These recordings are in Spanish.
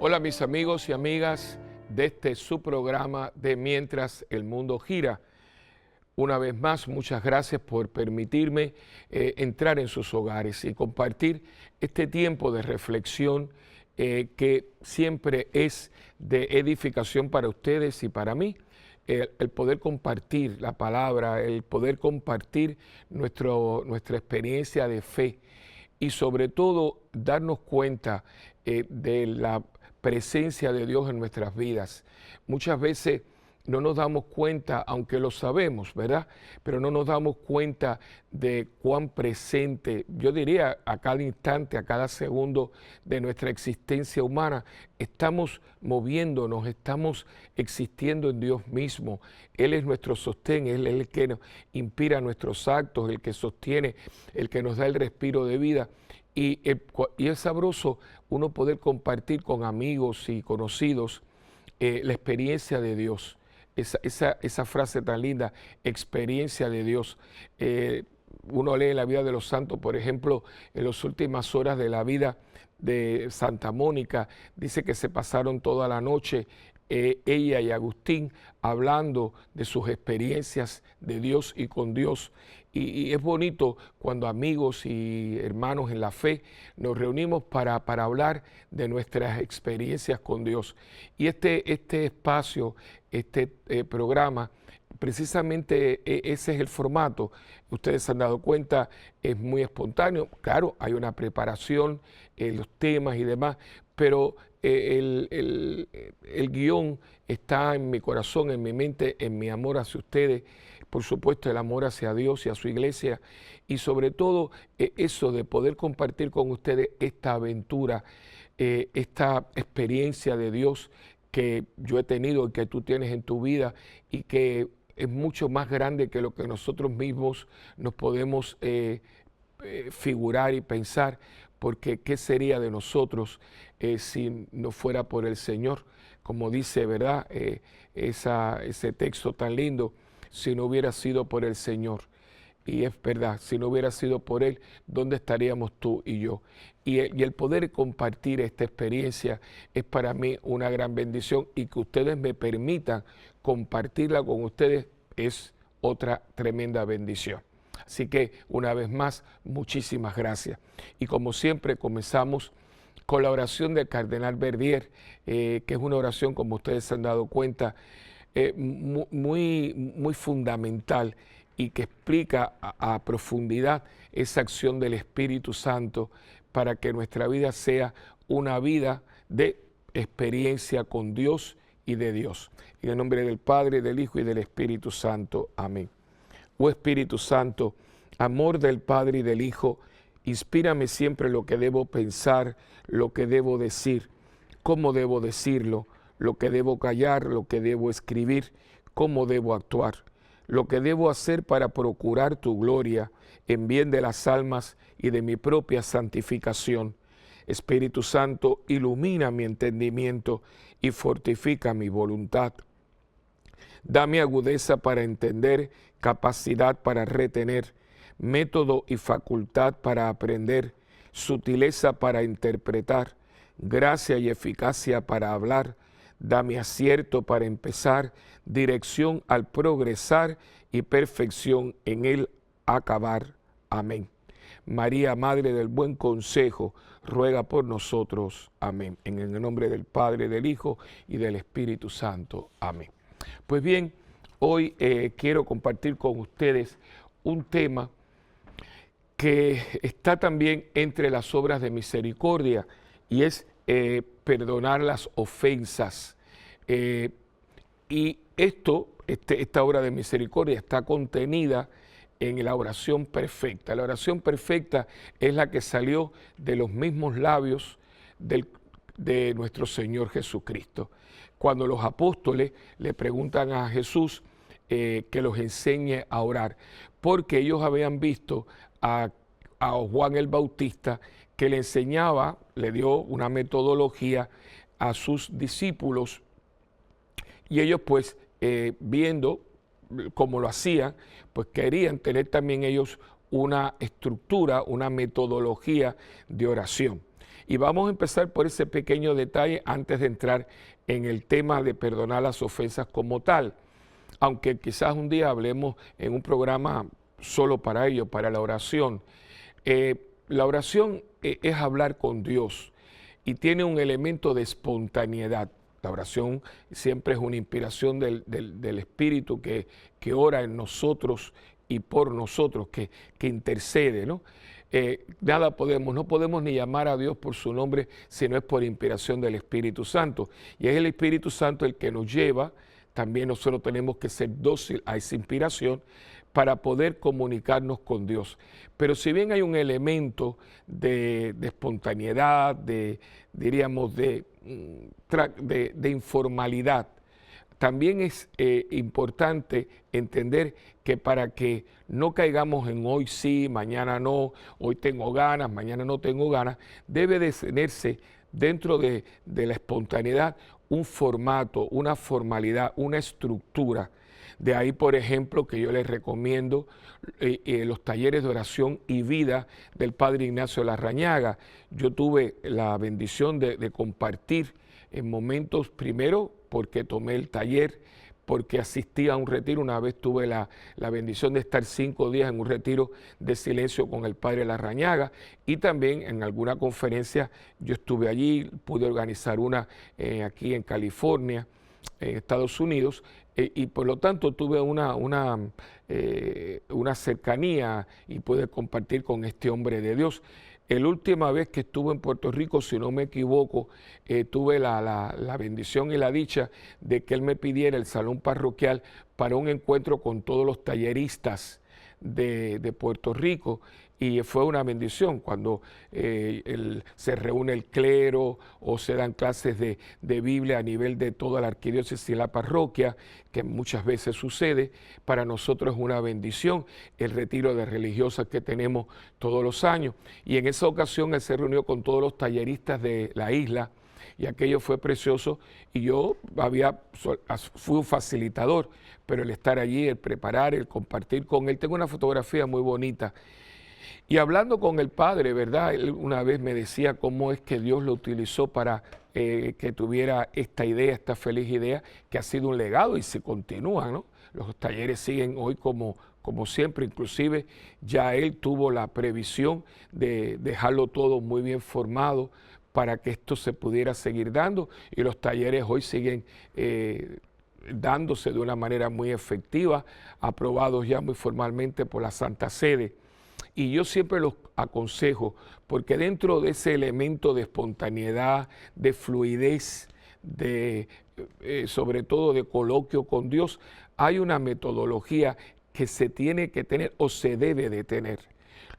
Hola mis amigos y amigas de este su programa de Mientras el Mundo Gira. Una vez más, muchas gracias por permitirme entrar en sus hogares y compartir este tiempo de reflexión que siempre es de edificación para ustedes y para mí. El poder compartir la palabra, el poder compartir nuestra experiencia de fe y sobre todo darnos cuenta de la presencia de Dios en nuestras vidas. Muchas veces no nos damos cuenta, aunque lo sabemos, ¿verdad? Pero no nos damos cuenta de cuán presente, yo diría a cada instante, a cada segundo de nuestra existencia humana, estamos moviéndonos, estamos existiendo en Dios mismo. Él es nuestro sostén, Él es el que nos inspira nuestros actos, el que sostiene, el que nos da el respiro de vida. Y es sabroso uno poder compartir con amigos y conocidos la experiencia de Dios. Esa frase tan linda, experiencia de Dios. Uno lee en la vida de los santos, por ejemplo, en las últimas horas de la vida de Santa Mónica, dice que se pasaron toda la noche ella y Agustín hablando de sus experiencias de Dios y con Dios. Y es bonito cuando amigos y hermanos en la fe nos reunimos para hablar de nuestras experiencias con Dios. Y este espacio, este programa, precisamente ese es el formato. Ustedes se han dado cuenta, es muy espontáneo. Claro, hay una preparación, los temas y demás, pero el guión está en mi corazón, en mi mente, en mi amor hacia ustedes, por supuesto el amor hacia Dios y a su iglesia, y sobre todo eso de poder compartir con ustedes esta aventura, esta experiencia de Dios que yo he tenido y que tú tienes en tu vida y que es mucho más grande que lo que nosotros mismos nos podemos figurar y pensar, porque ¿qué sería de nosotros si no fuera por el Señor? Como dice, ¿verdad? Ese texto tan lindo, si no hubiera sido por el Señor. Y es verdad, si no hubiera sido por Él, ¿dónde estaríamos tú y yo? Y el poder compartir esta experiencia es para mí una gran bendición, y que ustedes me permitan compartirla con ustedes es otra tremenda bendición. Así que una vez más, muchísimas gracias. Y como siempre comenzamos con la oración del Cardenal Verdier, que es una oración, como ustedes se han dado cuenta, muy fundamental y que explica a profundidad esa acción del Espíritu Santo para que nuestra vida sea una vida de experiencia con Dios y de Dios. En el nombre del Padre, del Hijo y del Espíritu Santo. Amén. Oh Espíritu Santo, amor del Padre y del Hijo, inspírame siempre lo que debo pensar, lo que debo decir, cómo debo decirlo, lo que debo callar, lo que debo escribir, cómo debo actuar, lo que debo hacer para procurar tu gloria en bien de las almas y de mi propia santificación. Espíritu Santo, ilumina mi entendimiento y fortifica mi voluntad. Dame agudeza para entender, capacidad para retener, método y facultad para aprender, sutileza para interpretar, gracia y eficacia para hablar. Dame acierto para empezar, dirección al progresar y perfección en el acabar. Amén. María, Madre del Buen Consejo, ruega por nosotros. Amén. En el nombre del Padre, del Hijo y del Espíritu Santo. Amén. Pues bien, hoy quiero compartir con ustedes un tema que está también entre las obras de misericordia, y es perdonar las ofensas. Y esta obra de misericordia está contenida en la oración perfecta. La oración perfecta es la que salió de los mismos labios de nuestro Señor Jesucristo. Cuando los apóstoles le preguntan a Jesús que los enseñe a orar, porque ellos habían visto a Juan el Bautista que le enseñaba, le dio una metodología a sus discípulos, y ellos pues viendo cómo lo hacían, pues querían tener también ellos una estructura, una metodología de oración. Y vamos a empezar por ese pequeño detalle antes de entrar en el tema de perdonar las ofensas como tal. Aunque quizás un día hablemos en un programa solo para ello, para la oración. La oración es hablar con Dios y tiene un elemento de espontaneidad. La oración siempre es una inspiración del Espíritu que ora en nosotros y por nosotros, que intercede, ¿no? No podemos ni llamar a Dios por su nombre si no es por inspiración del Espíritu Santo. Y es el Espíritu Santo el que nos lleva. También nosotros tenemos que ser dóciles a esa inspiración para poder comunicarnos con Dios. Pero si bien hay un elemento de espontaneidad, diríamos, de informalidad, también es importante entender que para que no caigamos en hoy sí, mañana no, hoy tengo ganas, mañana no tengo ganas, debe de tenerse dentro de la espontaneidad un formato, una formalidad, una estructura. De ahí, por ejemplo, que yo les recomiendo los talleres de oración y vida del Padre Ignacio Larrañaga. Yo tuve la bendición de compartir en momentos, primero porque tomé el taller, porque asistí a un retiro. Una vez tuve la bendición de estar 5 días en un retiro de silencio con el Padre Larrañaga, y también en alguna conferencia yo estuve allí, pude organizar una aquí en California, en Estados Unidos, y por lo tanto tuve una cercanía y pude compartir con este hombre de Dios. La última vez que estuve en Puerto Rico, si no me equivoco, tuve la bendición y la dicha de que él me pidiera el salón parroquial para un encuentro con todos los talleristas de Puerto Rico, y fue una bendición cuando se reúne el clero o se dan clases de Biblia a nivel de toda la arquidiócesis y la parroquia, que muchas veces sucede. Para nosotros es una bendición el retiro de religiosas que tenemos todos los años, y en esa ocasión él se reunió con todos los talleristas de la isla, y aquello fue precioso, y yo fui un facilitador, pero el estar allí, el preparar, el compartir con él, tengo una fotografía muy bonita. Y hablando con el Padre, ¿verdad? Él una vez me decía cómo es que Dios lo utilizó para que tuviera esta idea, esta feliz idea, que ha sido un legado y se continúa, ¿no? Los talleres siguen hoy como siempre, inclusive ya él tuvo la previsión de dejarlo todo muy bien formado para que esto se pudiera seguir dando, y los talleres hoy siguen dándose de una manera muy efectiva, aprobados ya muy formalmente por la Santa Sede. Y yo siempre los aconsejo, porque dentro de ese elemento de espontaneidad, de fluidez, sobre todo de coloquio con Dios, hay una metodología que se tiene que tener o se debe de tener.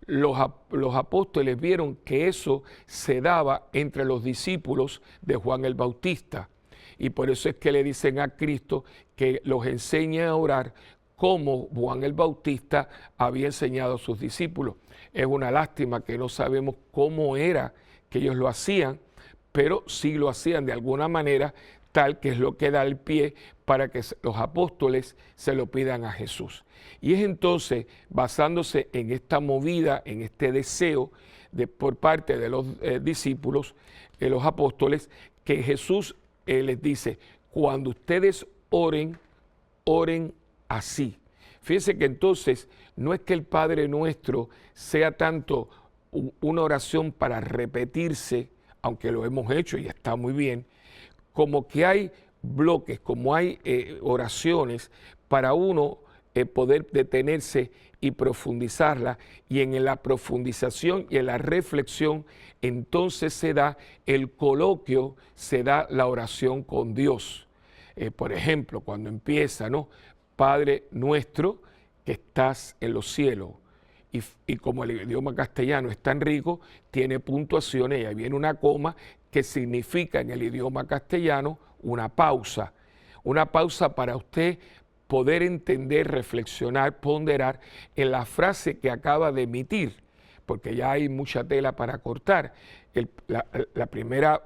Los apóstoles vieron que eso se daba entre los discípulos de Juan el Bautista, y por eso es que le dicen a Cristo que los enseñe a orar como Juan el Bautista había enseñado a sus discípulos. Es una lástima que no sabemos cómo era que ellos lo hacían, pero sí lo hacían de alguna manera tal que es lo que da el pie para que los apóstoles se lo pidan a Jesús. Y es entonces, basándose en esta movida, en este deseo por parte de los discípulos, de los apóstoles, que Jesús les dice: cuando ustedes oren, oren así. Fíjense que entonces no es que el Padre Nuestro sea tanto una oración para repetirse, aunque lo hemos hecho y está muy bien, como que hay bloques, como hay oraciones para uno poder detenerse y profundizarla, y en la profundización y en la reflexión entonces se da el coloquio, se da la oración con Dios. Por ejemplo, cuando empieza, ¿no? Padre nuestro que estás en los cielos. Y como el idioma castellano es tan rico, tiene puntuaciones, y ahí viene una coma que significa en el idioma castellano una pausa. Una pausa para usted poder entender, reflexionar, ponderar en la frase que acaba de emitir, porque ya hay mucha tela para cortar. Las primeras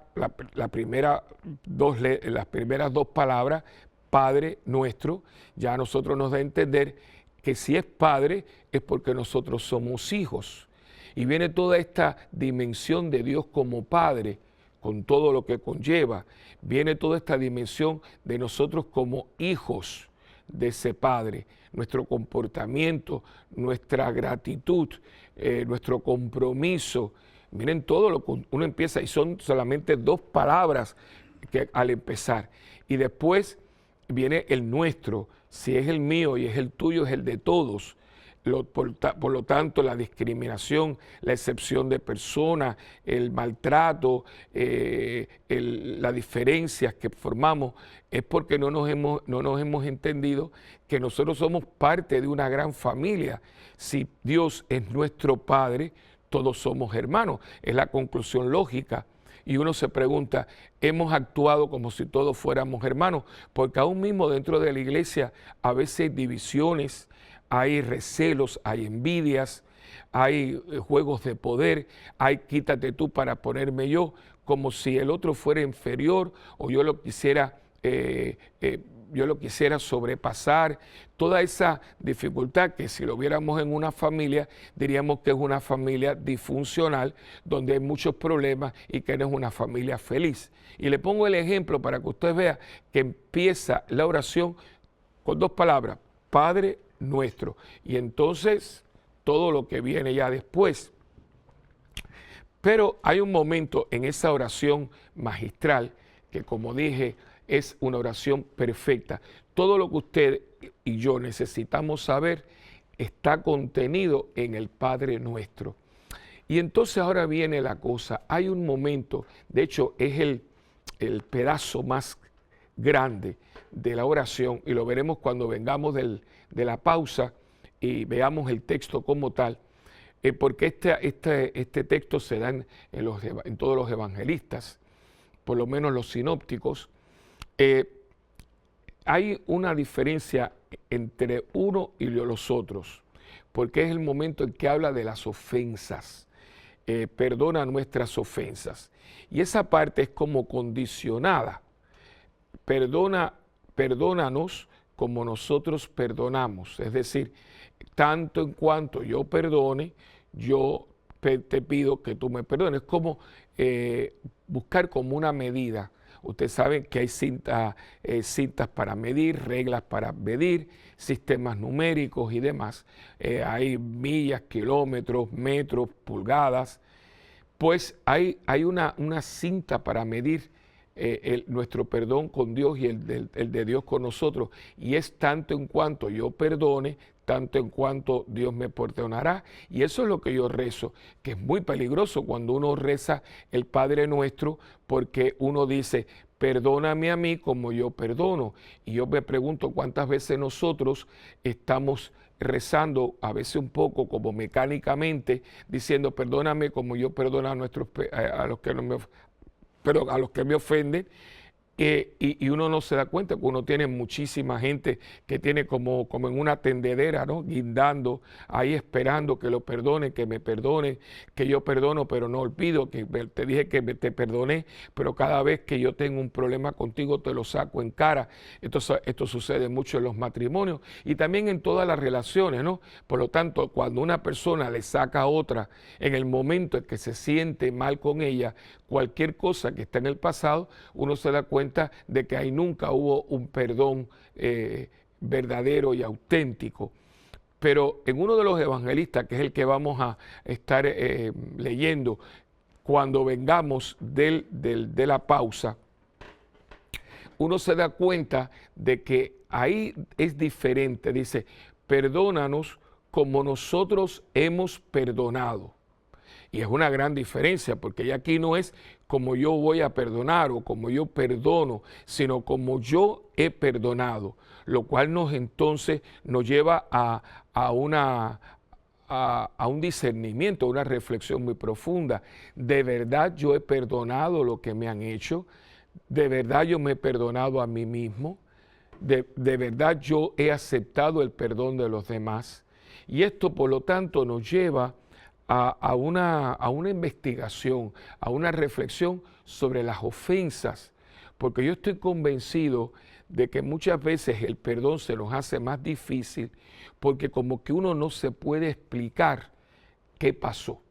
dos palabras, Padre nuestro, ya a nosotros nos da a entender que si es Padre es porque nosotros somos hijos. y viene toda esta dimensión de Dios como Padre, con todo lo que conlleva. Viene toda esta dimensión de nosotros como hijos de ese Padre, nuestro comportamiento, nuestra gratitud, nuestro compromiso. Miren todo lo que uno empieza, y son solamente 2 palabras que al empezar. Y después viene el nuestro, si es el mío y es el tuyo, es el de todos. Por lo tanto, la discriminación, la excepción de personas, el maltrato, las diferencias que formamos, es porque no nos hemos entendido que nosotros somos parte de una gran familia. Si Dios es nuestro Padre, todos somos hermanos. Es la conclusión lógica. Y uno se pregunta, ¿hemos actuado como si todos fuéramos hermanos? Porque aún mismo dentro de la iglesia a veces hay divisiones, hay recelos, hay envidias, hay juegos de poder, hay quítate tú para ponerme yo, como si el otro fuera inferior o yo lo quisiera sobrepasar. Toda esa dificultad que si lo viéramos en una familia, diríamos que es una familia disfuncional, donde hay muchos problemas y que no es una familia feliz. Y le pongo el ejemplo para que usted vea que empieza la oración con 2 palabras, Padre nuestro. Y entonces todo lo que viene ya después. Pero hay un momento en esa oración magistral que, como dije, es una oración perfecta. Todo lo que usted y yo necesitamos saber está contenido en el Padre nuestro. Y entonces ahora viene la cosa. Hay un momento, de hecho es el pedazo más grande de la oración, y lo veremos cuando vengamos de la pausa y veamos el texto como tal, porque este texto se da en todos los evangelistas, por lo menos los sinópticos. Hay una diferencia entre uno y los otros, porque es el momento en que habla de las ofensas, perdona nuestras ofensas, y esa parte es como condicionada. Perdónanos como nosotros perdonamos. Es decir, tanto en cuanto yo perdone, yo te pido que tú me perdones. Es como buscar como una medida. Ustedes saben que hay cintas para medir, reglas para medir, sistemas numéricos y demás. Hay millas, kilómetros, metros, pulgadas. Pues hay una cinta para medir nuestro perdón con Dios y el de Dios con nosotros, y es tanto en cuanto yo perdone, tanto en cuanto Dios me perdonará. Y eso es lo que yo rezo, que es muy peligroso cuando uno reza el Padre Nuestro, porque uno dice, perdóname a mí como yo perdono. Y yo me pregunto cuántas veces nosotros estamos rezando, a veces un poco como mecánicamente, diciendo, perdóname como yo perdono a los que no me pero a los que me ofenden, y uno no se da cuenta que uno tiene muchísima gente que tiene como en una tendedera, ¿no? Guindando, ahí esperando que lo perdone, que me perdone, que yo perdono, pero no olvido, que te dije que te perdoné, pero cada vez que yo tengo un problema contigo te lo saco en cara. Esto sucede mucho en los matrimonios y también en todas las relaciones, ¿no? Por lo tanto, cuando una persona le saca a otra en el momento en que se siente mal con ella, cualquier cosa que está en el pasado, uno se da cuenta de que ahí nunca hubo un perdón verdadero y auténtico. Pero en uno de los evangelistas, que es el que vamos a estar leyendo cuando vengamos de la pausa, uno se da cuenta de que ahí es diferente. Dice, perdónanos como nosotros hemos perdonado. Y es una gran diferencia, porque ya aquí no es como yo voy a perdonar o como yo perdono, sino como yo he perdonado, lo cual entonces nos lleva a un discernimiento, a una reflexión muy profunda. ¿De verdad yo he perdonado lo que me han hecho? ¿De verdad yo me he perdonado a mí mismo? ¿De verdad yo he aceptado el perdón de los demás? Y esto, por lo tanto, nos lleva a una investigación, a una reflexión sobre las ofensas, porque yo estoy convencido de que muchas veces el perdón se nos hace más difícil, porque como que uno no se puede explicar qué pasó.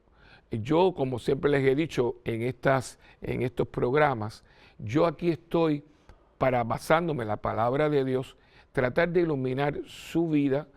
yo, como siempre les he dicho en estos programas, yo aquí estoy para, basándome en la palabra de Dios, tratar de iluminar su vida,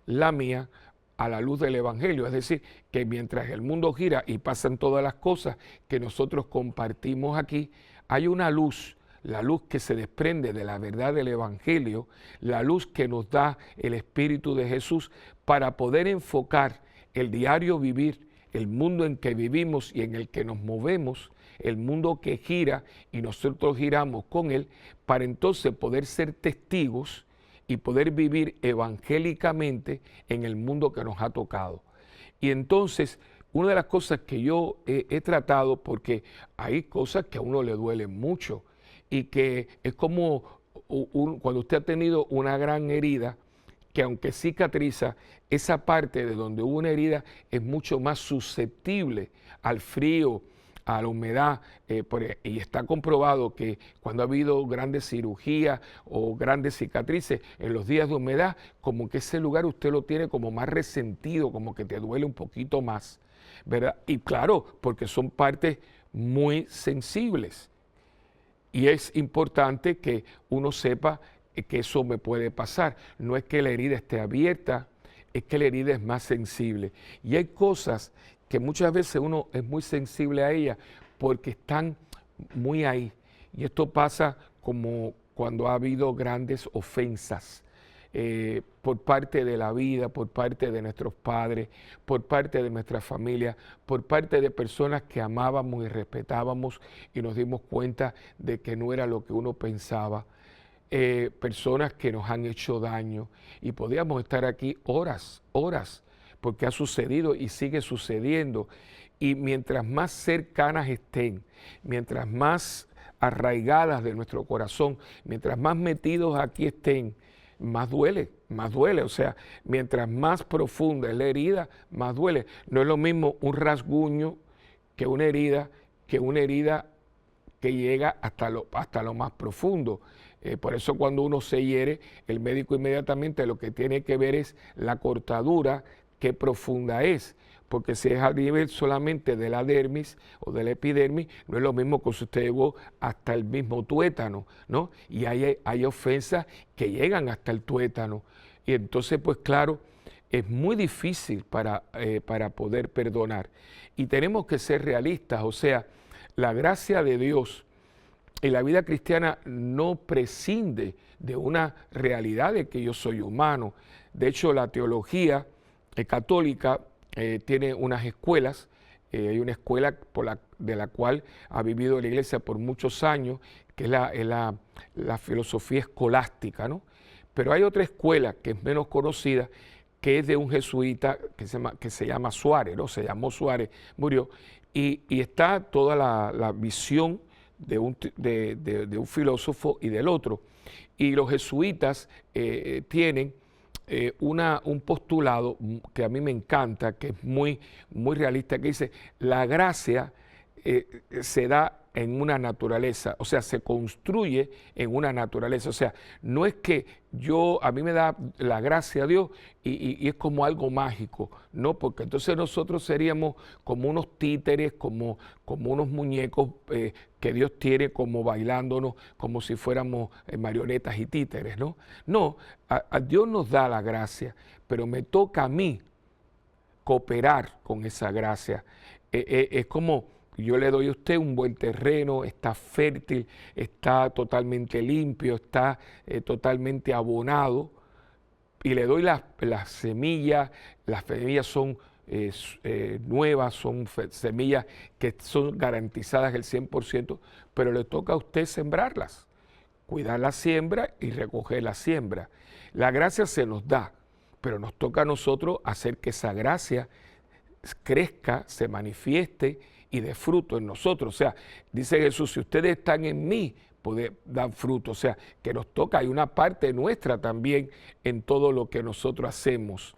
la mía, a la luz del Evangelio. Es decir, que mientras el mundo gira y pasan todas las cosas que nosotros compartimos aquí, hay una luz, la luz que se desprende de la verdad del Evangelio, la luz que nos da el Espíritu de Jesús para poder enfocar el diario vivir, el mundo en que vivimos y en el que nos movemos, el mundo que gira y nosotros giramos con él, para entonces poder ser testigos y poder vivir evangélicamente en el mundo que nos ha tocado. Y entonces, una de las cosas que yo he tratado, porque hay cosas que a uno le duelen mucho y que es como cuando usted ha tenido una gran herida, que aunque cicatriza, esa parte de donde hubo una herida es mucho más susceptible al frío, a la humedad, y está comprobado que cuando ha habido grandes cirugías o grandes cicatrices en los días de humedad, como que ese lugar usted lo tiene como más resentido, como que te duele un poquito más, ¿verdad? Y claro, porque son partes muy sensibles. Y es importante que uno sepa que eso me puede pasar. No es que la herida esté abierta, es que la herida es más sensible. Y hay cosas que muchas veces uno es muy sensible a ellas porque están muy ahí. Y esto pasa como cuando ha habido grandes ofensas por parte de la vida, por parte de nuestros padres, por parte de nuestra familia, por parte de personas que amábamos y respetábamos y nos dimos cuenta de que no era lo que uno pensaba. Personas que nos han hecho daño y podríamos estar aquí horas, porque ha sucedido y sigue sucediendo. Y mientras más cercanas estén, mientras más arraigadas de nuestro corazón, mientras más metidos aquí estén, más duele, más duele. O sea, mientras más profunda es la herida, más duele. No es lo mismo un rasguño que una herida que llega hasta lo más profundo. Por eso cuando uno se hiere, el médico inmediatamente lo que tiene que ver es la cortadura, qué profunda es. Porque si es a nivel solamente de la dermis o de la epidermis, no es lo mismo que si usted llegó hasta el mismo tuétano, ¿no? Y hay ofensas que llegan hasta el tuétano. Y entonces, pues claro, es muy difícil para poder perdonar. Y tenemos que ser realistas, o sea, la gracia de Dios y la vida cristiana no prescinde de una realidad de que yo soy humano. De hecho, la teología católica tiene unas escuelas. Hay una escuela de la cual ha vivido la iglesia por muchos años, que es la filosofía escolástica, ¿no? Pero hay otra escuela que es menos conocida, que es de un jesuita que se llama Suárez, ¿no? Se llamó Suárez, murió, y está toda la visión de un filósofo y del otro. Y los jesuitas tienen un postulado que a mí me encanta, que es muy realista, que dice: la gracia se da en una naturaleza, o sea, se construye en una naturaleza. O sea, no es que a mí me da la gracia a Dios y es como algo mágico, no, porque entonces nosotros seríamos como unos títeres, como unos muñecos que Dios tiene como bailándonos, como si fuéramos marionetas y títeres, ¿no? No, a Dios nos da la gracia, pero me toca a mí cooperar con esa gracia. Es como yo le doy a usted un buen terreno, está fértil, está totalmente limpio, está totalmente abonado, y le doy las semillas. Las semillas son nuevas, son semillas que son garantizadas el 100%, pero le toca a usted sembrarlas, cuidar la siembra y recoger la siembra. La gracia se nos da, pero nos toca a nosotros hacer que esa gracia crezca, se manifieste y dé fruto en nosotros. O sea, dice Jesús: si ustedes están en mí, dan fruto. O sea, que nos toca, hay una parte nuestra también en todo lo que nosotros hacemos.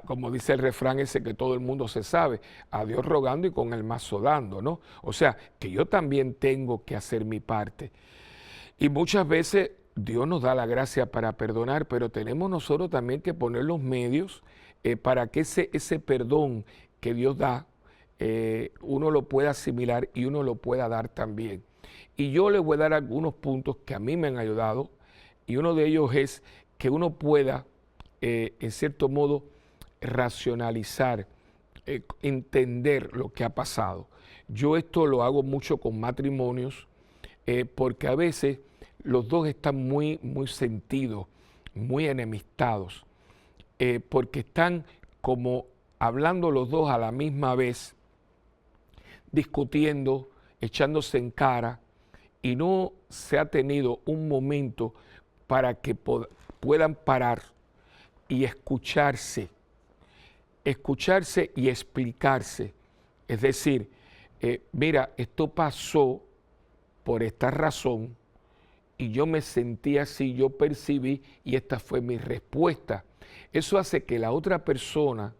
Como dice el refrán ese que todo el mundo se sabe: a Dios rogando y con el mazo dando, ¿no? O sea, que yo también tengo que hacer mi parte. Y muchas veces Dios nos da la gracia para perdonar, pero tenemos nosotros también que poner los medios para que ese perdón que Dios da uno lo pueda asimilar y uno lo pueda dar también. Y yo le voy a dar algunos puntos que a mí me han ayudado, y uno de ellos es que uno pueda, en cierto modo, racionalizar, entender lo que ha pasado. Yo esto lo hago mucho con matrimonios, porque a veces los dos están muy sentidos, muy enemistados, porque están como hablando los dos a la misma vez, discutiendo, echándose en cara, y no se ha tenido un momento para que puedan parar y escucharse y explicarse. Es decir, mira, esto pasó por esta razón y yo me sentí así, yo percibí y esta fue mi respuesta. Eso hace que la otra persona,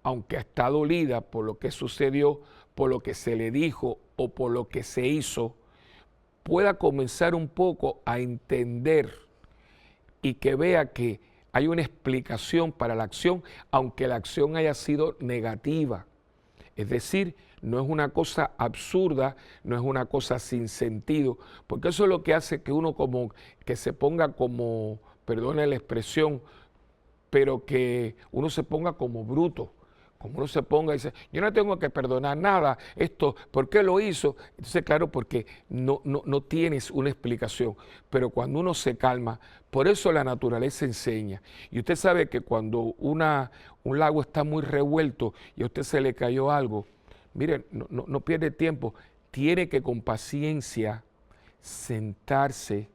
aunque está dolida por lo que sucedió, por lo que se le dijo o por lo que se hizo, pueda comenzar un poco a entender y que vea que hay una explicación para la acción, aunque la acción haya sido negativa. Es decir, no es una cosa absurda, no es una cosa sin sentido, porque eso es lo que hace que uno como que se ponga como, perdone la expresión, pero que uno se ponga como bruto, como uno se ponga y dice, yo no tengo que perdonar nada, esto, ¿por qué lo hizo? Entonces, claro, porque no tienes una explicación, pero cuando uno se calma, por eso la naturaleza enseña. Y usted sabe que cuando un lago está muy revuelto y a usted se le cayó algo, miren, no pierde tiempo, tiene que con paciencia sentarse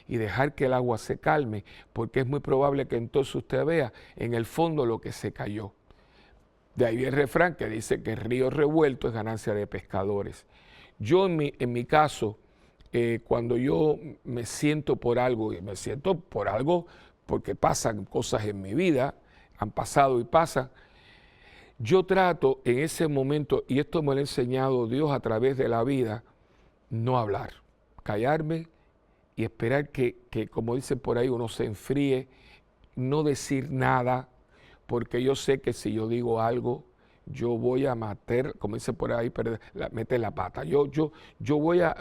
y dejar que el agua se calme, porque es muy probable que entonces usted vea en el fondo lo que se cayó. De ahí el refrán que dice que el río revuelto es ganancia de pescadores. Yo en mi caso, cuando yo me siento por algo, y me siento por algo porque pasan cosas en mi vida, han pasado y pasan, yo trato en ese momento, y esto me lo ha enseñado Dios a través de la vida, no hablar, callarme y esperar que como dicen por ahí, uno se enfríe, no decir nada, porque yo sé que si yo digo algo, yo voy a matar, como dice por ahí, meter la pata. Yo voy a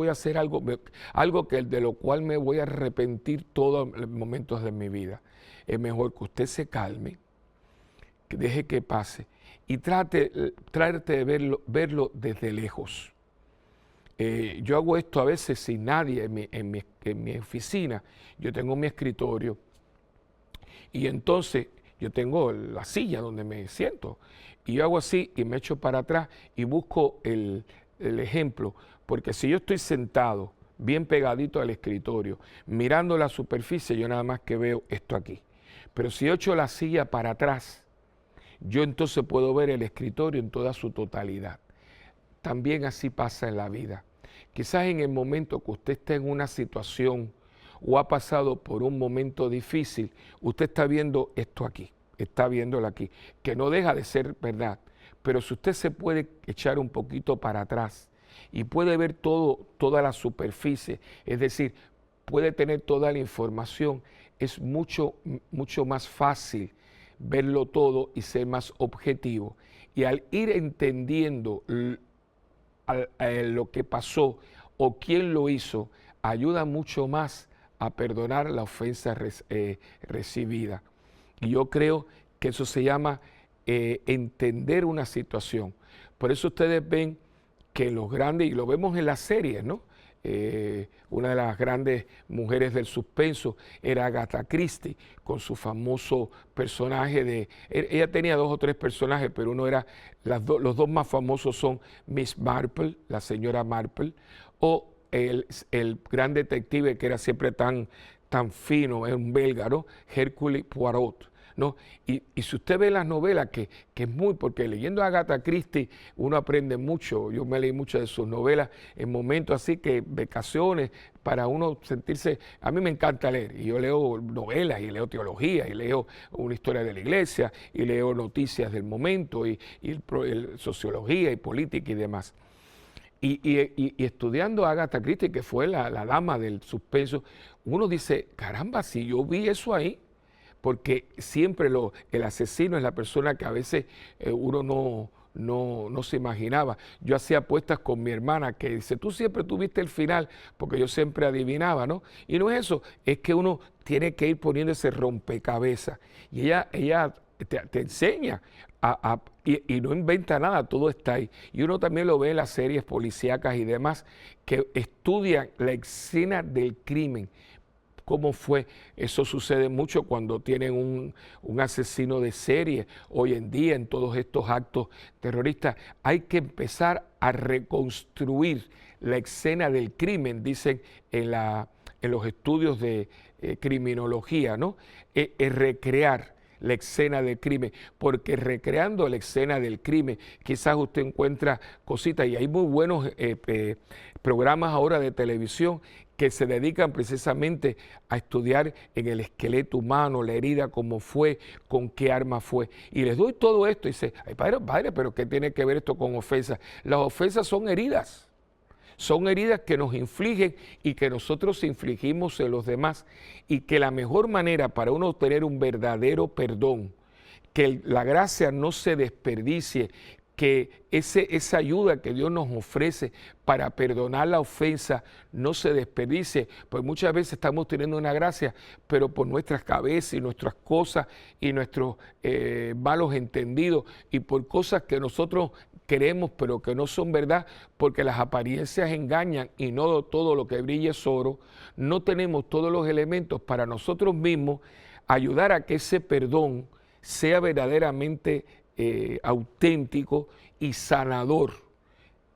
hacer algo de lo cual me voy a arrepentir todos los momentos de mi vida. Es mejor que usted se calme, que deje que pase y trate de verlo desde lejos. Yo hago esto a veces sin nadie en mi oficina. Yo tengo mi escritorio y entonces yo tengo la silla donde me siento y yo hago así y me echo para atrás y busco el ejemplo, porque si yo estoy sentado bien pegadito al escritorio, mirando la superficie, yo nada más que veo esto aquí. Pero si yo echo la silla para atrás, yo entonces puedo ver el escritorio en toda su totalidad. También así pasa en la vida. Quizás en el momento que usted esté en una situación o ha pasado por un momento difícil, usted está viendo esto aquí, está viéndolo aquí, que no deja de ser verdad. Pero si usted se puede echar un poquito para atrás y puede ver toda la superficie, es decir, puede tener toda la información, es mucho más fácil verlo todo y ser más objetivo. Y al ir entendiendo lo que pasó o quién lo hizo, ayuda mucho más a perdonar la ofensa recibida. Y yo creo que eso se llama entender una situación. Por eso ustedes ven que los grandes, y lo vemos en las series, ¿no? Una de las grandes mujeres del suspenso era Agatha Christie, con su famoso personaje ella tenía 2 o 3 personajes, pero uno era, los dos más famosos son Miss Marple, la señora Marple, o el gran detective que era siempre tan fino, es un belga, ¿no? Hercule Poirot, ¿no? Y si usted ve las novelas, que es porque leyendo a Agatha Christie uno aprende mucho. Yo me leí muchas de sus novelas en momentos así que vacaciones, para uno sentirse, a mí me encanta leer, y yo leo novelas, y leo teología, y leo una historia de la iglesia, y leo noticias del momento, y sociología, y política y demás. Y estudiando a Agatha Christie, que fue la dama del suspenso, uno dice, caramba, si yo vi eso ahí, porque siempre el asesino es la persona que a veces uno no se imaginaba. Yo hacía apuestas con mi hermana que dice, tú siempre tuviste el final, porque yo siempre adivinaba, ¿no? Y no es eso, es que uno tiene que ir poniendo ese rompecabezas. Y ella te enseña y no inventa nada, todo está ahí. Y uno también lo ve en las series policíacas y demás, que estudian la escena del crimen. ¿Cómo fue? Eso sucede mucho cuando tienen un asesino de serie. Hoy en día, en todos estos actos terroristas, hay que empezar a reconstruir la escena del crimen, dicen en los estudios de criminología, ¿no? Recrear la escena del crimen, porque recreando la escena del crimen, quizás usted encuentra cositas, y hay muy buenos programas ahora de televisión que se dedican precisamente a estudiar en el esqueleto humano, la herida, cómo fue, con qué arma fue. Y les doy todo esto y dice, ay, padre, pero ¿qué tiene que ver esto con ofensas? Las ofensas son heridas. Son heridas que nos infligen y que nosotros infligimos en los demás, y que la mejor manera para uno obtener un verdadero perdón, que la gracia no se desperdicie, que esa ayuda que Dios nos ofrece para perdonar la ofensa no se desperdicie, pues muchas veces estamos teniendo una gracia, pero por nuestras cabezas y nuestras cosas y nuestros malos entendidos y por cosas que nosotros queremos pero que no son verdad, porque las apariencias engañan y no todo lo que brilla es oro, no tenemos todos los elementos para nosotros mismos ayudar a que ese perdón sea verdaderamente auténtico y sanador,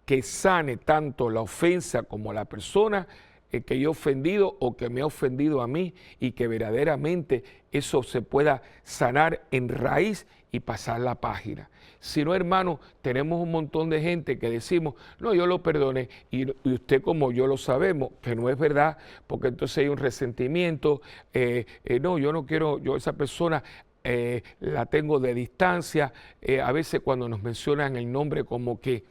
que sane tanto la ofensa como la persona que yo he ofendido o que me ha ofendido a mí, y que verdaderamente eso se pueda sanar en raíz y pasar la página. Si no, hermano, tenemos un montón de gente que decimos, no, yo lo perdoné, y usted como yo lo sabemos, que no es verdad, porque entonces hay un resentimiento, no, yo no quiero, yo esa persona la tengo de distancia, a veces cuando nos mencionan el nombre como que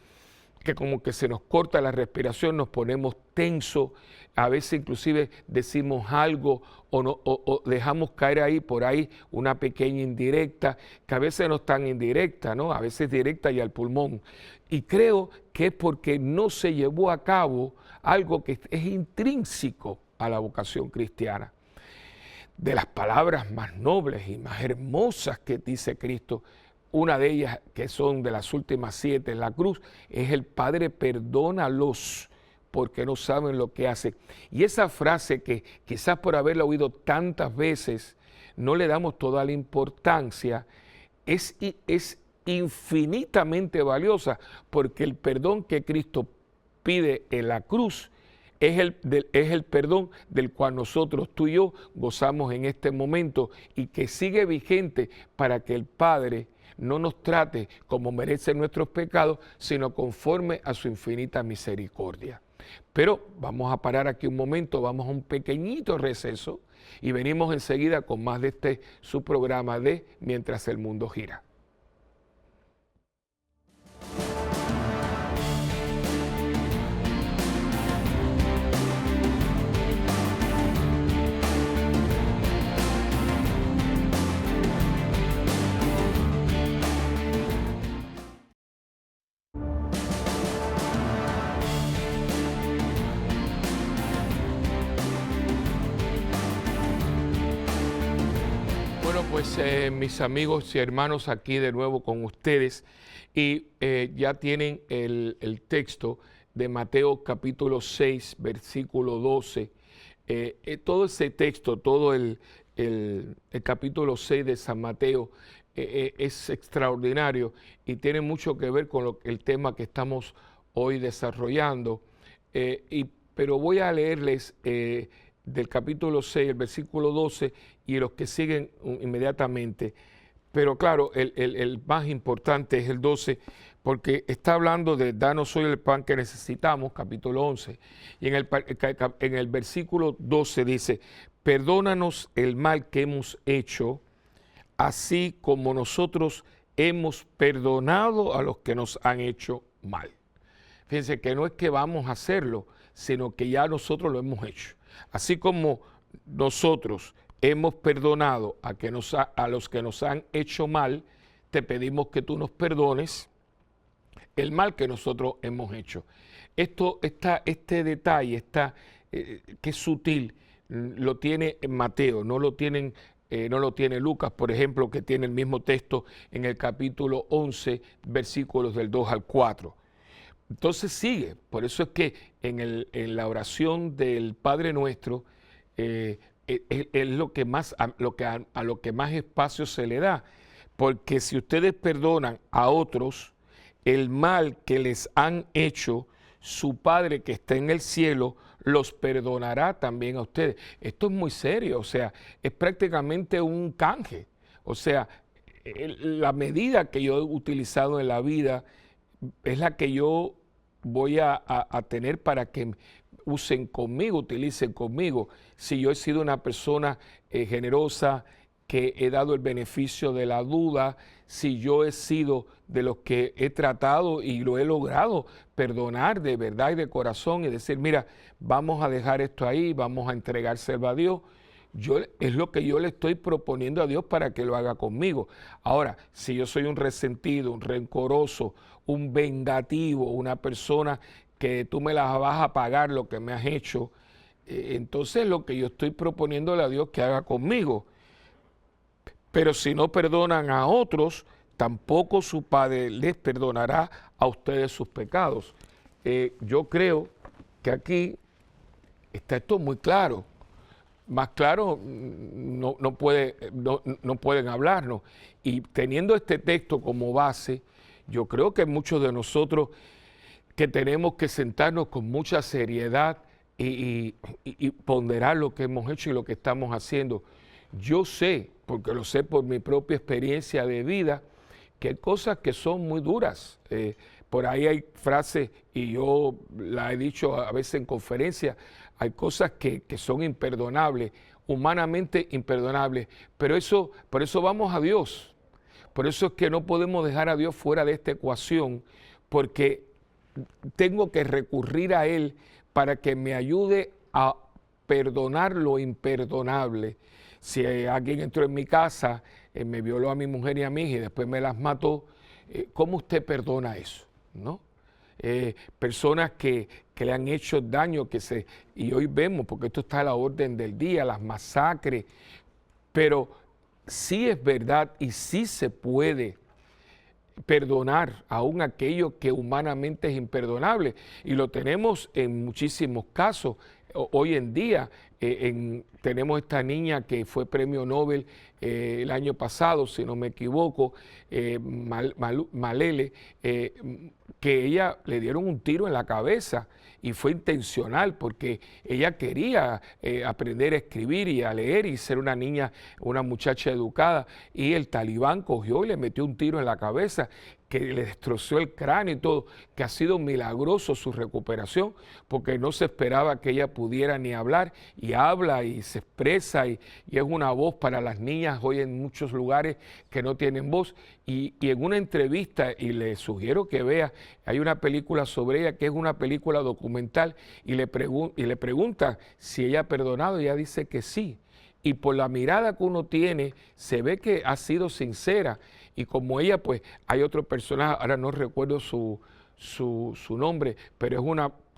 como que se nos corta la respiración, nos ponemos tensos, a veces inclusive decimos algo o dejamos caer ahí por ahí una pequeña indirecta, que a veces no es tan indirecta, ¿no? A veces directa y al pulmón. Y creo que es porque no se llevó a cabo algo que es intrínseco a la vocación cristiana. De las palabras más nobles y más hermosas que dice Cristo, una de ellas, que son de las últimas 7 en la cruz, es el Padre, perdónalos porque no saben lo que hacen. Y esa frase, que quizás por haberla oído tantas veces no le damos toda la importancia, es infinitamente valiosa, porque el perdón que Cristo pide en la cruz es el perdón del cual nosotros, tú y yo, gozamos en este momento, y que sigue vigente para que el Padre no nos trate como merecen nuestros pecados, sino conforme a su infinita misericordia. Pero vamos a parar aquí un momento, vamos a un pequeñito receso y venimos enseguida con más de su programa de Mientras el Mundo Gira. Pues mis amigos y hermanos, aquí de nuevo con ustedes, y ya tienen el texto de Mateo capítulo 6, versículo 12. Todo ese texto, todo el capítulo 6 de San Mateo es extraordinario y tiene mucho que ver con el tema que estamos hoy desarrollando. Pero voy a leerles del capítulo 6, el versículo 12 y los que siguen inmediatamente. Pero claro, el más importante es el 12, porque está hablando de danos hoy el pan que necesitamos, capítulo 11. Y en el versículo 12 dice, perdónanos el mal que hemos hecho, así como nosotros hemos perdonado a los que nos han hecho mal. Fíjense que no es que vamos a hacerlo, sino que ya nosotros lo hemos hecho. Así como nosotros hemos perdonado a los que nos han hecho mal, te pedimos que tú nos perdones el mal que nosotros hemos hecho. Este detalle que es sutil, lo tiene Mateo, no lo tiene Lucas, por ejemplo, que tiene el mismo texto en el capítulo 11, versículos del 2 al 4. Entonces sigue, por eso es que en la oración del Padre Nuestro es lo que más, a lo que más espacio se le da, porque si ustedes perdonan a otros el mal que les han hecho, su Padre que está en el cielo los perdonará también a ustedes. Esto es muy serio, o sea, es prácticamente un canje. O sea, la medida que yo he utilizado en la vida es la que yo voy a tener para que usen conmigo, utilicen conmigo. Si yo he sido una persona generosa, que he dado el beneficio de la duda, si yo he sido de los que he tratado y lo he logrado perdonar de verdad y de corazón y decir, mira, vamos a dejar esto ahí, vamos a entregárselo a Dios. Es lo que yo le estoy proponiendo a Dios para que lo haga conmigo. Ahora, si yo soy un resentido, un rencoroso, un vengativo, una persona que tú me las vas a pagar lo que me has hecho, entonces lo que yo estoy proponiéndole a Dios que haga conmigo. Pero si no perdonan a otros, tampoco su Padre les perdonará a ustedes sus pecados. Yo creo que aquí está esto muy claro. Más claro no pueden hablarnos. Y teniendo este texto como base, yo creo que muchos de nosotros que tenemos que sentarnos con mucha seriedad y ponderar lo que hemos hecho y lo que estamos haciendo. Yo sé, porque lo sé por mi propia experiencia de vida, que hay cosas que son muy duras. Por ahí hay frases, y yo la he dicho a veces en conferencias, hay cosas que son imperdonables, humanamente imperdonables, pero por eso vamos a Dios. Por eso es que no podemos dejar a Dios fuera de esta ecuación, porque tengo que recurrir a Él para que me ayude a perdonar lo imperdonable. Si alguien entró en mi casa, me violó a mi mujer y a mi hija y después me las mató, ¿cómo usted perdona eso? ¿No? Personas que le han hecho daño, y hoy vemos, porque esto está a la orden del día, las masacres, pero sí es verdad y sí se puede perdonar aún aquello que humanamente es imperdonable, y lo tenemos en muchísimos casos. Hoy en día tenemos esta niña que fue premio Nobel el año pasado, si no me equivoco, Malele, que ella le dieron un tiro en la cabeza y fue intencional porque ella quería aprender a escribir y a leer y ser una niña, una muchacha educada, y el talibán cogió y le metió un tiro en la cabeza que le destrozó el cráneo y todo, que ha sido milagroso su recuperación, porque no se esperaba que ella pudiera ni hablar, y habla y se expresa y es una voz para las niñas hoy en muchos lugares que no tienen voz. Y en una entrevista, y le sugiero que vea, hay una película sobre ella que es una película documental, y le pregunta si ella ha perdonado, y ella dice que sí. Y por la mirada que uno tiene, se ve que ha sido sincera. Y como ella, pues hay otro personaje, ahora no recuerdo su nombre, pero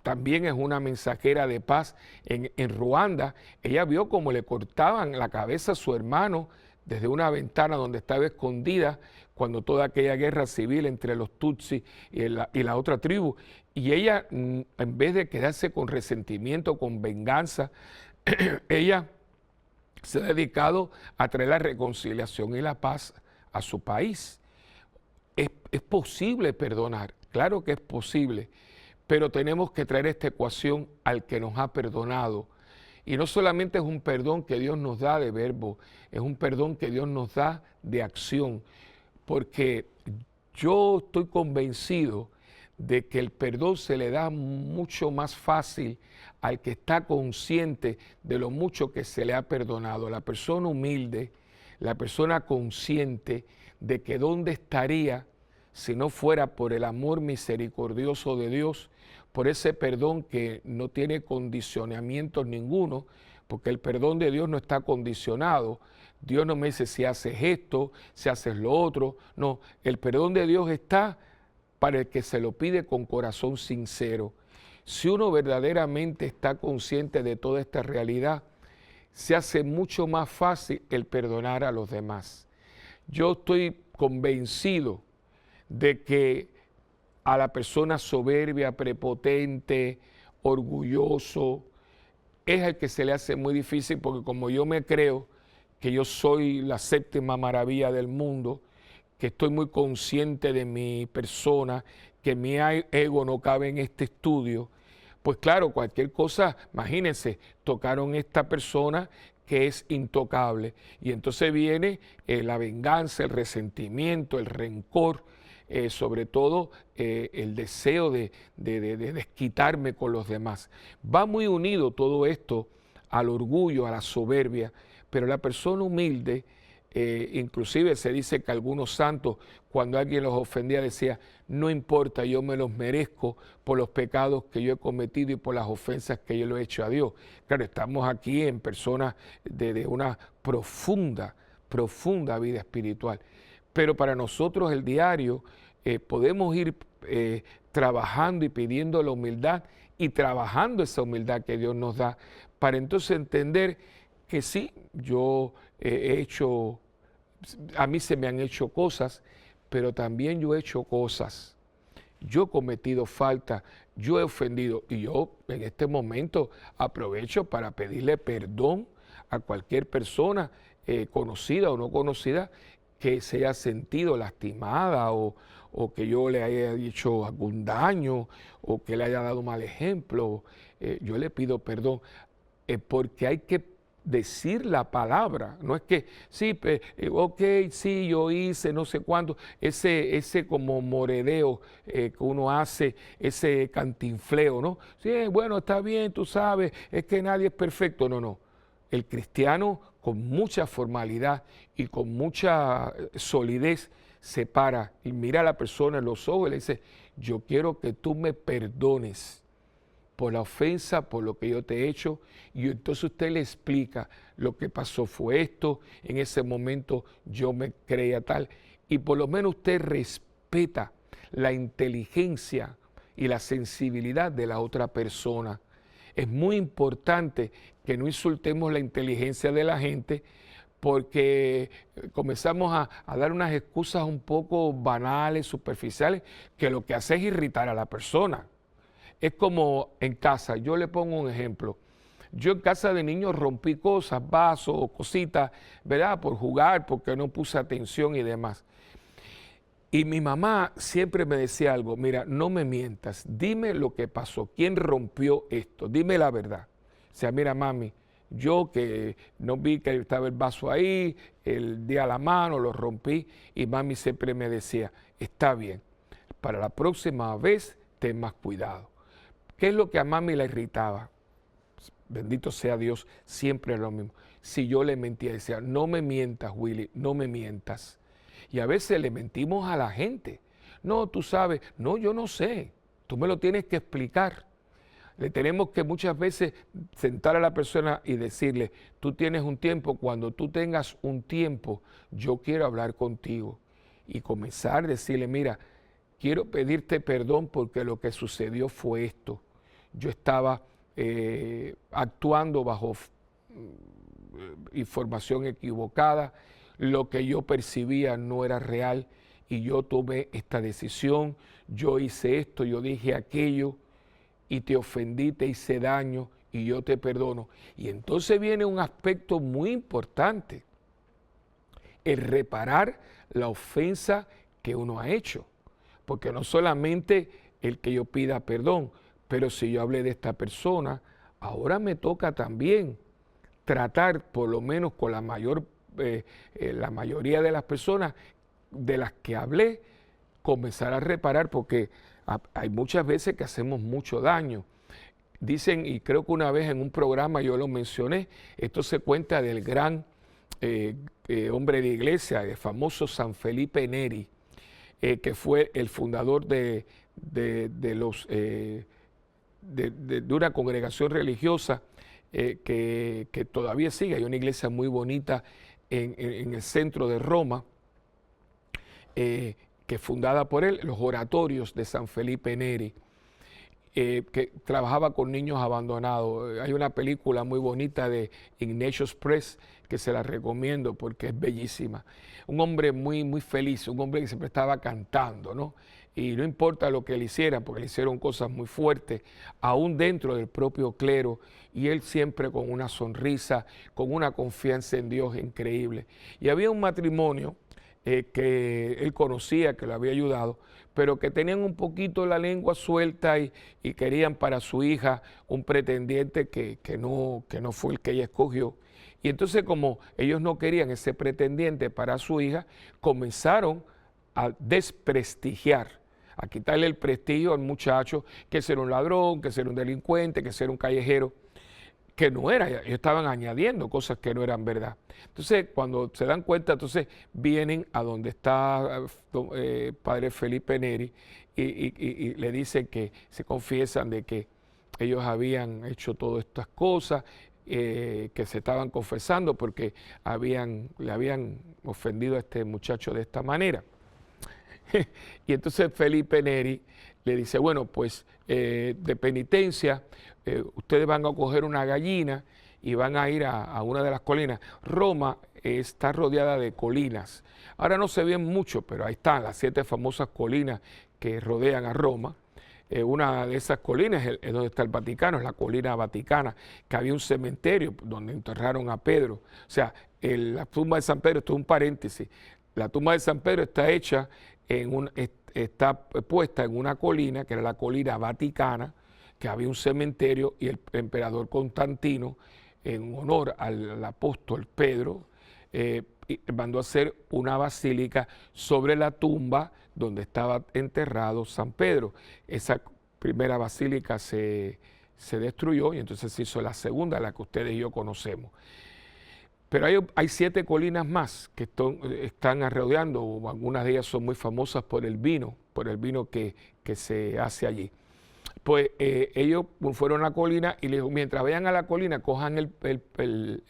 también es una mensajera de paz en Ruanda. Ella vio cómo le cortaban la cabeza a su hermano desde una ventana donde estaba escondida cuando toda aquella guerra civil entre los Tutsi y la otra tribu. Y ella, en vez de quedarse con resentimiento, con venganza, ella se ha dedicado a traer la reconciliación y la paz a su país. Es posible perdonar, claro que es posible, pero tenemos que traer esta ecuación al que nos ha perdonado. Y no solamente es un perdón que Dios nos da de verbo, es un perdón que Dios nos da de acción, porque yo estoy convencido de que el perdón se le da mucho más fácil al que está consciente de lo mucho que se le ha perdonado. La persona humilde, la persona consciente de que dónde estaría si no fuera por el amor misericordioso de Dios, por ese perdón que no tiene condicionamientos ninguno, porque el perdón de Dios no está condicionado. Dios no me dice si haces esto, si haces lo otro. No, el perdón de Dios está para el que se lo pide con corazón sincero. Si uno verdaderamente está consciente de toda esta realidad, se hace mucho más fácil el perdonar a los demás. Yo estoy convencido de que a la persona soberbia, prepotente, orgulloso, es el que se le hace muy difícil, porque como yo me creo que yo soy la séptima maravilla del mundo, que estoy muy consciente de mi persona, que mi ego no cabe en este estudio, pues claro, cualquier cosa, imagínense, tocaron esta persona que es intocable, y entonces viene la venganza, el resentimiento, el rencor, sobre todo el deseo de desquitarme con los demás. Va muy unido todo esto al orgullo, a la soberbia, pero la persona humilde, inclusive se dice que algunos santos, cuando alguien los ofendía, decía, no importa, yo me los merezco por los pecados que yo he cometido y por las ofensas que yo le he hecho a Dios. Claro, estamos aquí en personas de una profunda vida espiritual. Pero para nosotros el diario podemos ir trabajando y pidiendo la humildad y trabajando esa humildad que Dios nos da para entonces entender que sí, yo he hecho, a mí se me han hecho cosas, pero también yo he hecho cosas. Yo he cometido falta, yo he ofendido y yo en este momento aprovecho para pedirle perdón a cualquier persona conocida o no conocida que se haya sentido lastimada o que yo le haya hecho algún daño o que le haya dado mal ejemplo. Yo le pido perdón porque hay que decir la palabra, no es que sí, ok, sí, yo hice no sé cuánto, ese como moredeo que uno hace, ese cantinfleo, ¿no? Sí, bueno, está bien, tú sabes, es que nadie es perfecto, no. El cristiano con mucha formalidad y con mucha solidez se para y mira a la persona en los ojos y le dice, yo quiero que tú me perdones por la ofensa, por lo que yo te he hecho, y entonces usted le explica, lo que pasó fue esto, en ese momento yo me creía tal, y por lo menos usted respeta la inteligencia y la sensibilidad de la otra persona. Es muy importante que no insultemos la inteligencia de la gente, porque comenzamos a dar unas excusas un poco banales, superficiales, que lo que hace es irritar a la persona. Es como en casa, yo le pongo un ejemplo. Yo en casa de niño rompí cosas, vasos, cositas, ¿verdad? Por jugar, porque no puse atención y demás. Y mi mamá siempre me decía algo, mira, no me mientas, dime lo que pasó, quién rompió esto, dime la verdad. O sea, mira mami, yo que no vi que estaba el vaso ahí, el di a la mano, lo rompí, y mami siempre me decía, está bien, para la próxima vez ten más cuidado. ¿Qué es lo que a mami la irritaba? Bendito sea Dios, siempre es lo mismo. Si yo le mentía, decía, no me mientas, Willy, no me mientas. Y a veces le mentimos a la gente. No, tú sabes, no, yo no sé, tú me lo tienes que explicar. Le tenemos que muchas veces sentar a la persona y decirle, tú tienes un tiempo, cuando tú tengas un tiempo, yo quiero hablar contigo. Y comenzar a decirle, mira, quiero pedirte perdón porque lo que sucedió fue esto. Yo estaba actuando bajo información equivocada, lo que yo percibía no era real y yo tomé esta decisión, yo hice esto, yo dije aquello y te ofendí, te hice daño y yo te perdono. Y entonces viene un aspecto muy importante, el reparar la ofensa que uno ha hecho, porque no solamente el que yo pida perdón, pero si yo hablé de esta persona, ahora me toca también tratar, por lo menos con la mayoría de las personas de las que hablé, comenzar a reparar, porque hay muchas veces que hacemos mucho daño. Dicen, y creo que una vez en un programa yo lo mencioné, esto se cuenta del gran hombre de iglesia, el famoso San Felipe Neri, que fue el fundador de una congregación religiosa que todavía sigue. Hay una iglesia muy bonita en el centro de Roma, que que fundada por él, los oratorios de San Felipe Neri, que trabajaba con niños abandonados. Hay una película muy bonita de Ignatius Press que se la recomiendo porque es bellísima. Un hombre muy, muy feliz, un hombre que siempre estaba cantando, ¿no? Y no importa lo que le hicieran, porque le hicieron cosas muy fuertes, aún dentro del propio clero, y él siempre con una sonrisa, con una confianza en Dios increíble. Y había un matrimonio que él conocía, que lo había ayudado, pero que tenían un poquito la lengua suelta y querían para su hija un pretendiente que no fue el que ella escogió. Y entonces, como ellos no querían ese pretendiente para su hija, comenzaron a desprestigiar, a quitarle el prestigio al muchacho, que ese era un ladrón, que ese era un delincuente, que ese era un callejero, que no era. Ellos estaban añadiendo cosas que no eran verdad. Entonces, cuando se dan cuenta, entonces vienen a donde está padre Felipe Neri y le dicen que se confiesan de que ellos habían hecho todas estas cosas, que se estaban confesando porque le habían ofendido a este muchacho de esta manera. Y entonces Felipe Neri le dice, bueno, pues de penitencia, ustedes van a coger una gallina y van a ir a una de las colinas. Roma está rodeada de colinas. Ahora no se ven mucho, pero ahí están las 7 famosas colinas que rodean a Roma. Una de esas colinas es donde está el Vaticano, es la colina vaticana, que había un cementerio donde enterraron a Pedro. O sea, la tumba de San Pedro, esto es un paréntesis, la tumba de San Pedro está hecha está puesta en una colina, que era la colina vaticana, que había un cementerio, y el emperador Constantino, en honor al apóstol Pedro, mandó a hacer una basílica sobre la tumba donde estaba enterrado San Pedro. Esa primera basílica se destruyó y entonces se hizo la segunda, la que ustedes y yo conocemos. Pero hay 7 colinas más que están rodeando, algunas de ellas son muy famosas por el vino que se hace allí. Pues ellos fueron a la colina y le dijo, mientras vayan a la colina, cojan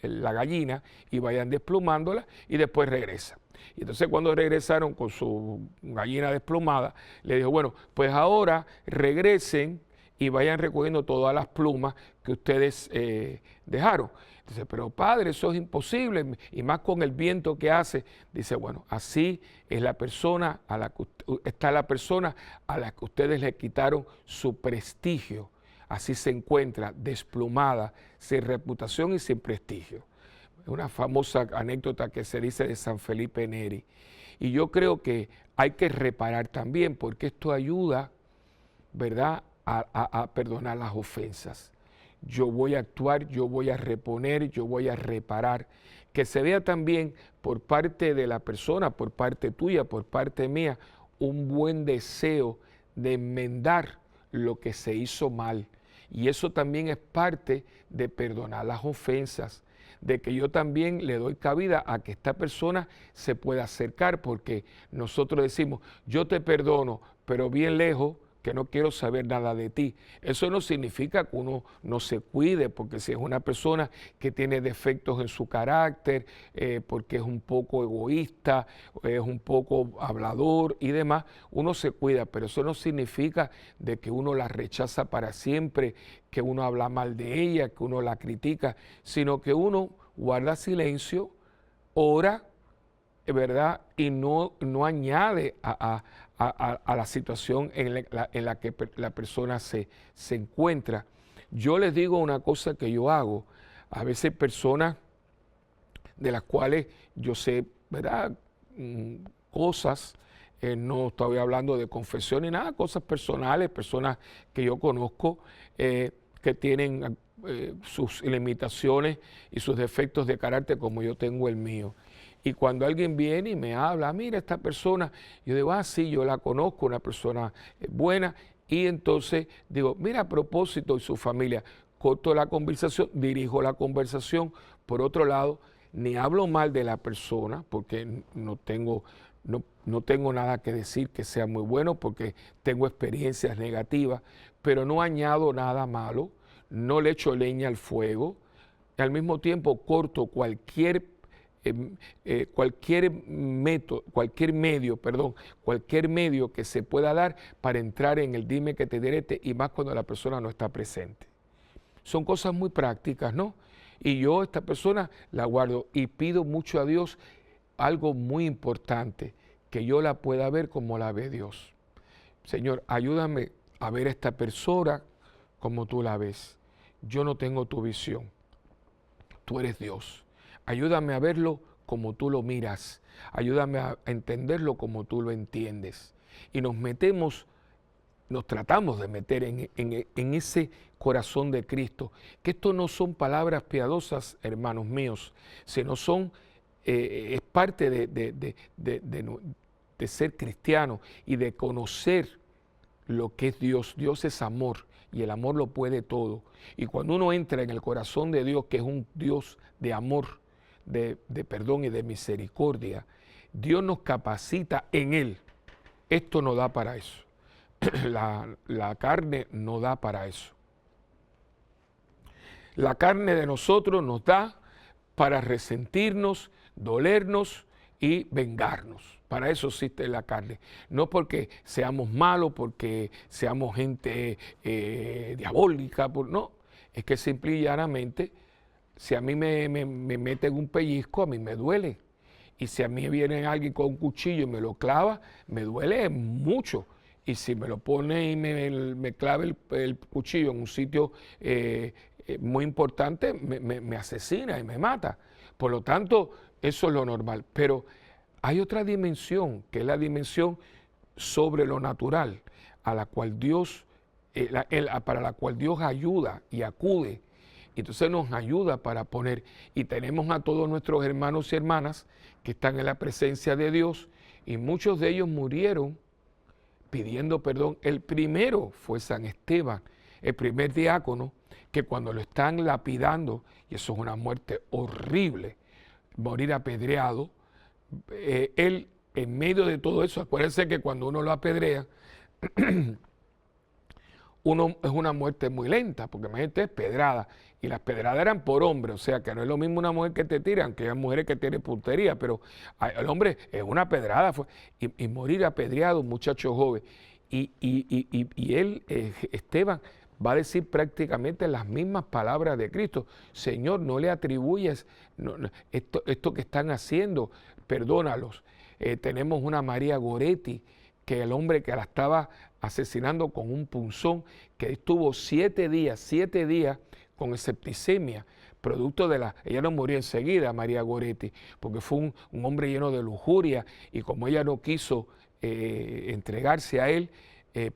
la gallina y vayan desplumándola y después regresan. Y entonces cuando regresaron con su gallina desplumada, le dijo, bueno, pues ahora regresen y vayan recogiendo todas las plumas que ustedes dejaron. Dice, pero padre, eso es imposible, y más con el viento que hace. Dice, bueno, así es la persona está la persona a la que ustedes le quitaron su prestigio. Así se encuentra desplumada, sin reputación y sin prestigio. Es una famosa anécdota que se dice de San Felipe Neri. Y yo creo que hay que reparar también, porque esto ayuda, ¿verdad?, a perdonar las ofensas. Yo voy a actuar, yo voy a reponer, yo voy a reparar. Que se vea también por parte de la persona, por parte tuya, por parte mía, un buen deseo de enmendar lo que se hizo mal. Y eso también es parte de perdonar las ofensas, de que yo también le doy cabida a que esta persona se pueda acercar, porque nosotros decimos, yo te perdono, pero bien lejos, que no quiero saber nada de ti. Eso no significa que uno no se cuide, porque si es una persona que tiene defectos en su carácter, porque es un poco egoísta, es un poco hablador y demás, uno se cuida, pero eso no significa de que uno la rechaza para siempre, que uno habla mal de ella, que uno la critica, sino que uno guarda silencio, ora, ¿verdad? Y no añade a la situación en la que la persona se encuentra. Yo les digo una cosa que yo hago. A veces personas de las cuales yo sé, ¿verdad?, cosas, no estoy hablando de confesión ni nada, cosas personales, personas que yo conozco que tienen sus limitaciones y sus defectos de carácter como yo tengo el mío. Y cuando alguien viene y me habla, mira esta persona, yo digo, sí, yo la conozco, una persona buena, y entonces digo, mira, a propósito, y su familia, corto la conversación, dirijo la conversación. Por otro lado, ni hablo mal de la persona, porque no tengo nada que decir que sea muy bueno, porque tengo experiencias negativas, pero no añado nada malo, no le echo leña al fuego, y al mismo tiempo corto cualquier cualquier medio que se pueda dar para entrar en el dime que te direte, y más cuando la persona no está presente. Son cosas muy prácticas, ¿no? Y yo esta persona la guardo y pido mucho a Dios algo muy importante, que yo la pueda ver como la ve Dios. Señor, ayúdame a ver a esta persona como tú la ves. Yo no tengo tu visión. Tú eres Dios. Ayúdame a verlo como tú lo miras. Ayúdame a entenderlo como tú lo entiendes. Y nos tratamos de meter en ese corazón de Cristo. Que esto no son palabras piadosas, hermanos míos, sino es parte de ser cristiano y de conocer lo que es Dios. Dios es amor y el amor lo puede todo. Y cuando uno entra en el corazón de Dios, que es un Dios de amor, de perdón y de misericordia, Dios nos capacita en Él. Esto no da para eso. La carne no da para eso. La carne de nosotros nos da para resentirnos, dolernos y vengarnos. Para eso existe la carne. No porque seamos malos, porque seamos gente diabólica, no. Es que simple y llanamente, si a mí me meten un pellizco, a mí me duele. Y si a mí viene alguien con un cuchillo y me lo clava, me duele mucho. Y si me lo pone y me clava el cuchillo en un sitio muy importante, me asesina y me mata. Por lo tanto, eso es lo normal. Pero hay otra dimensión, que es la dimensión sobre lo natural, a la cual para la cual Dios ayuda y acude. Entonces nos ayuda para poner, y tenemos a todos nuestros hermanos y hermanas que están en la presencia de Dios, y muchos de ellos murieron pidiendo perdón. El primero fue San Esteban, el primer diácono, que cuando lo están lapidando, y eso es una muerte horrible, morir apedreado, él en medio de todo eso, acuérdense que cuando uno lo apedrea, es una muerte muy lenta, porque imagínate, es pedrada, y las pedradas eran por hombre, o sea que no es lo mismo una mujer que te tiran, que hay mujeres que tienen puntería, pero el hombre es una pedrada, y morir apedreado, un muchacho joven, y él, Esteban, va a decir prácticamente las mismas palabras de Cristo: Señor, no le atribuyes esto que están haciendo, perdónalos. Tenemos una María Goretti, que el hombre que la estaba asesinando con un punzón, que estuvo 7 días con septicemia, producto ella no murió enseguida, María Goretti, porque fue un hombre lleno de lujuria, y como ella no quiso entregarse a él,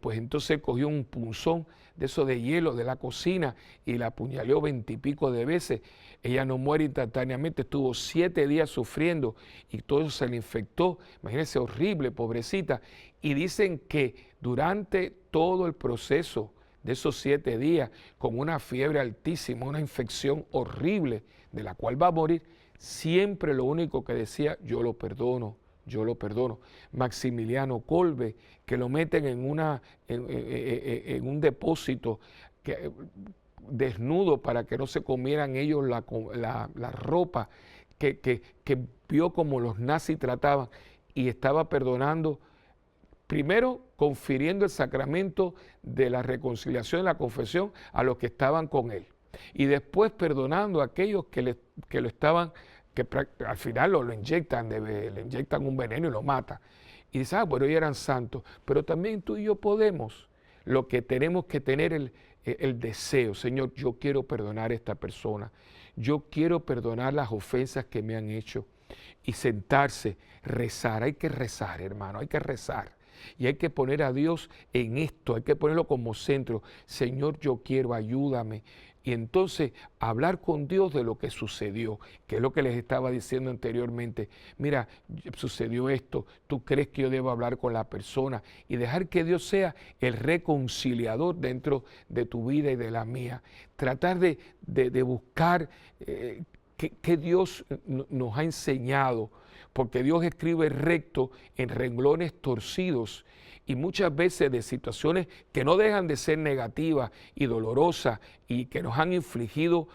pues entonces cogió un punzón de eso de hielo de la cocina y la apuñaló 20 y pico de veces. Ella no muere instantáneamente, estuvo 7 días sufriendo y todo eso se le infectó. Imagínense, horrible, pobrecita. Y dicen que durante todo el proceso de esos 7 días, con una fiebre altísima, una infección horrible de la cual va a morir, siempre lo único que decía: yo lo perdono, yo lo perdono. Maximiliano Kolbe, que lo meten en un depósito desnudo para que no se comieran ellos la ropa, que vio como los nazis trataban, y estaba perdonando, primero confiriendo el sacramento de la reconciliación y la confesión a los que estaban con él, y después perdonando a aquellos que lo estaban, que al final lo inyectan, le inyectan un veneno y lo matan. Y dice: bueno, ellos eran santos. Pero también tú y yo podemos. Lo que tenemos que tener el deseo: Señor, yo quiero perdonar a esta persona. Yo quiero perdonar las ofensas que me han hecho. Y sentarse, rezar. Hay que rezar, hermano, hay que rezar. Y hay que poner a Dios en esto, hay que ponerlo como centro. Señor, yo quiero, ayúdame. Y entonces hablar con Dios de lo que sucedió, que es lo que les estaba diciendo anteriormente. Mira, sucedió esto, ¿tú crees que yo debo hablar con la persona? Y dejar que Dios sea el reconciliador dentro de tu vida y de la mía. Tratar de buscar que Dios nos ha enseñado, porque Dios escribe recto en renglones torcidos, y muchas veces de situaciones que no dejan de ser negativas y dolorosas y que nos han infligido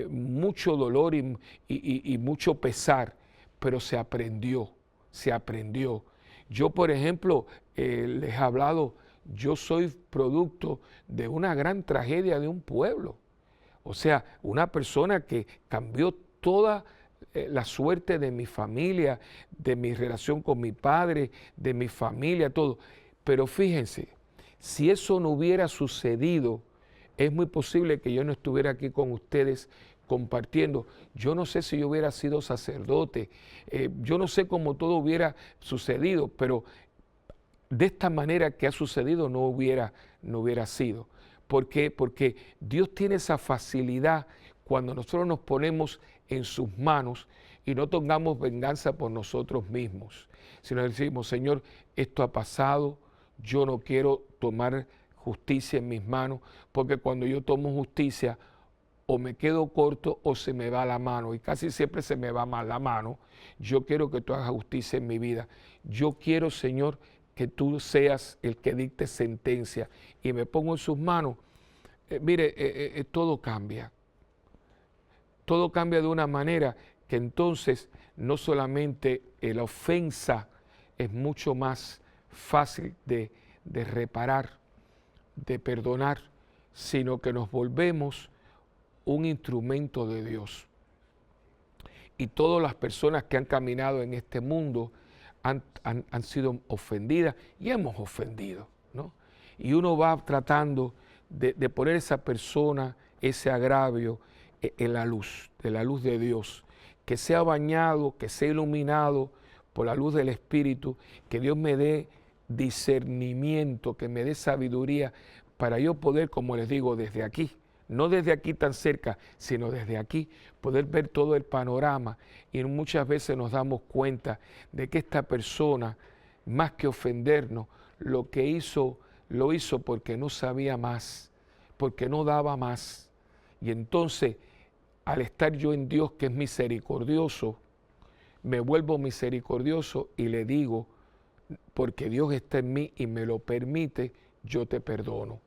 mucho dolor y mucho pesar, pero se aprendió, se aprendió. Yo, por ejemplo, les he hablado, yo soy producto de una gran tragedia de un pueblo. O sea, una persona que cambió toda la suerte de mi familia, de mi relación con mi padre, de mi familia, todo. Pero fíjense, si eso no hubiera sucedido, es muy posible que yo no estuviera aquí con ustedes compartiendo. Yo no sé si yo hubiera sido sacerdote, yo no sé cómo todo hubiera sucedido, pero de esta manera que ha sucedido no hubiera sido. ¿Por qué? Porque Dios tiene esa facilidad cuando nosotros nos ponemos en sus manos y no tengamos venganza por nosotros mismos, sino decimos, Señor, esto ha pasado, yo no quiero tomar justicia en mis manos, porque cuando yo tomo justicia, o me quedo corto o se me va la mano, y casi siempre se me va mal la mano. Yo quiero que tú hagas justicia en mi vida. Yo quiero, Señor, que tú seas el que dicte sentencia, y me pongo en sus manos. Mire, todo cambia. Todo cambia de una manera que entonces no solamente la ofensa es mucho más fácil de reparar, de perdonar, sino que nos volvemos un instrumento de Dios. Y todas las personas que han caminado en este mundo han sido ofendidas y hemos ofendido, ¿no? Y uno va tratando de poner a esa persona, ese agravio, en la luz, de la luz de Dios, que sea bañado, que sea iluminado por la luz del Espíritu, que Dios me dé discernimiento, que me dé sabiduría para yo poder, como les digo, desde aquí, no desde aquí tan cerca, sino desde aquí, poder ver todo el panorama. Y muchas veces nos damos cuenta de que esta persona, más que ofendernos, lo que hizo, lo hizo porque no sabía más, porque no daba más. Y entonces, al estar yo en Dios, que es misericordioso, me vuelvo misericordioso y le digo, porque Dios está en mí y me lo permite, yo te perdono.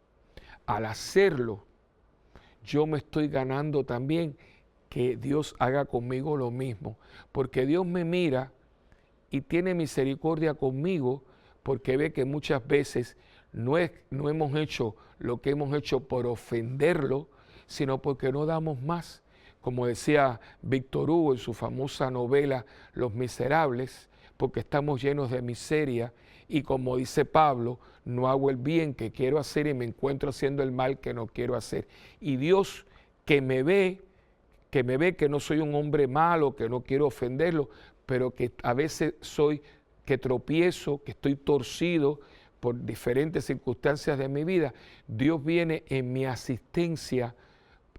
Al hacerlo, yo me estoy ganando también que Dios haga conmigo lo mismo, porque Dios me mira y tiene misericordia conmigo, porque ve que muchas veces no hemos hecho lo que hemos hecho por ofenderlo, sino porque no damos más. Como decía Víctor Hugo en su famosa novela Los Miserables, porque estamos llenos de miseria, y como dice Pablo, no hago el bien que quiero hacer y me encuentro haciendo el mal que no quiero hacer. Y Dios que me ve que no soy un hombre malo, que no quiero ofenderlo, pero que a veces que tropiezo, que estoy torcido por diferentes circunstancias de mi vida, Dios viene en mi asistencia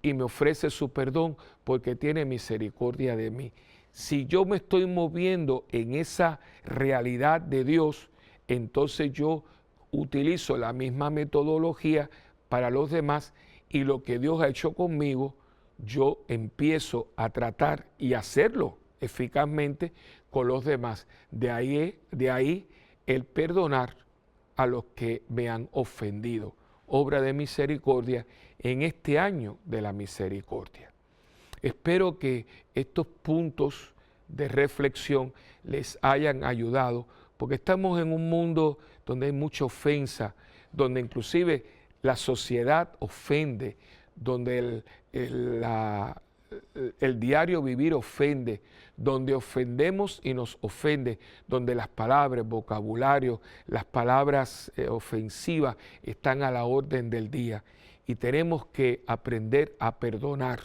y me ofrece su perdón porque tiene misericordia de mí. Si yo me estoy moviendo en esa realidad de Dios, entonces yo utilizo la misma metodología para los demás, y lo que Dios ha hecho conmigo, yo empiezo a tratar y hacerlo eficazmente con los demás. De ahí el perdonar a los que me han ofendido. Obra de misericordia en este año de la misericordia. Espero que estos puntos de reflexión les hayan ayudado, porque estamos en un mundo donde hay mucha ofensa, donde inclusive la sociedad ofende, donde el diario vivir ofende, donde ofendemos y nos ofende, donde las palabras, vocabulario, las palabras ofensivas están a la orden del día. Y tenemos que aprender a perdonar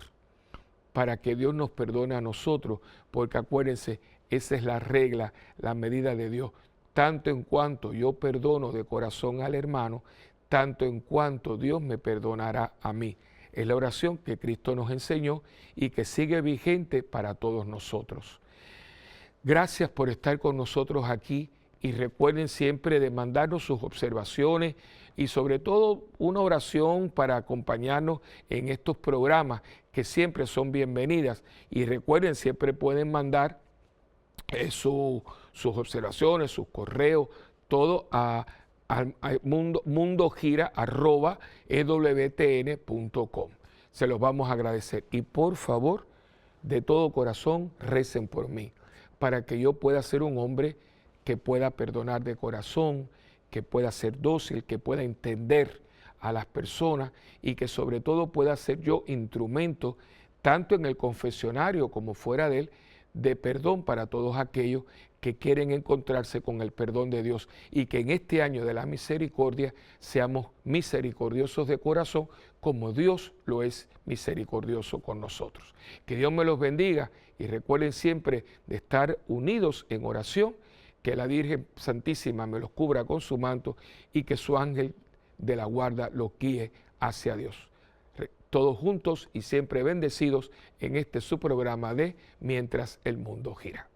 para que Dios nos perdone a nosotros, porque acuérdense, esa es la regla, la medida de Dios. Tanto en cuanto yo perdono de corazón al hermano, tanto en cuanto Dios me perdonará a mí. Es la oración que Cristo nos enseñó y que sigue vigente para todos nosotros. Gracias por estar con nosotros aquí, y recuerden siempre de mandarnos sus observaciones y sobre todo una oración para acompañarnos en estos programas que siempre son bienvenidas. Y recuerden, siempre pueden mandar sus observaciones, sus correos, todo a mundogira@ewtn.com. Se los vamos a agradecer. Y por favor, de todo corazón, recen por mí, para que yo pueda ser un hombre que pueda perdonar de corazón, que pueda ser dócil, que pueda entender a las personas y que sobre todo pueda ser yo instrumento, tanto en el confesionario como fuera de él, de perdón para todos aquellos que quieren encontrarse con el perdón de Dios, y que en este año de la misericordia seamos misericordiosos de corazón como Dios lo es misericordioso con nosotros. Que Dios me los bendiga y recuerden siempre de estar unidos en oración, que la Virgen Santísima me los cubra con su manto y que su ángel de la guarda los guíe hacia Dios. Todos juntos y siempre bendecidos en este su programa de Mientras el Mundo Gira.